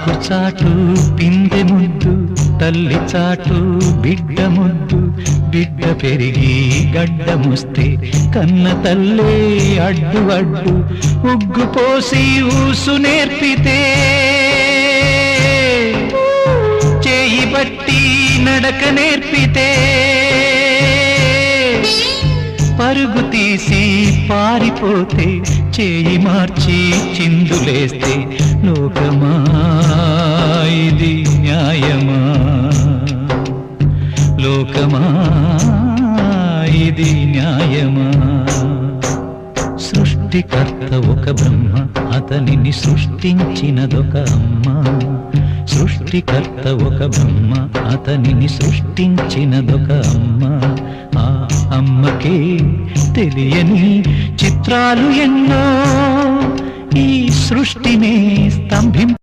ఆకు చాటు పిందె ముద్దు, తల్లి చాటు బిడ్డ ముద్దు. బిడ్డ పెరిగి గడ్డముస్తే కన్న తల్లే అడ్డు అడ్డు. ఉగ్గు పోసి ఊసు నేర్పితే చేయి బట్టి నడక నేర్పితే పరుగు తీసి పారిపోతే చేయి మార్చి చిందులేస్తే లోకమా ఇది న్యాయమా? లోకమా ఇది న్యాయమా? సృష్టికర్త ఒక బ్రహ్మ, అతనిని సృష్టించినదొక అమ్మ. సృష్టికర్త ఒక బ్రహ్మ, అతనిని సృష్టించినదొక అమ్మ. ఆ అమ్మకే తెలియని చిత్రాలు ఎన్నో ఈ సృష్టినే స్తంభింప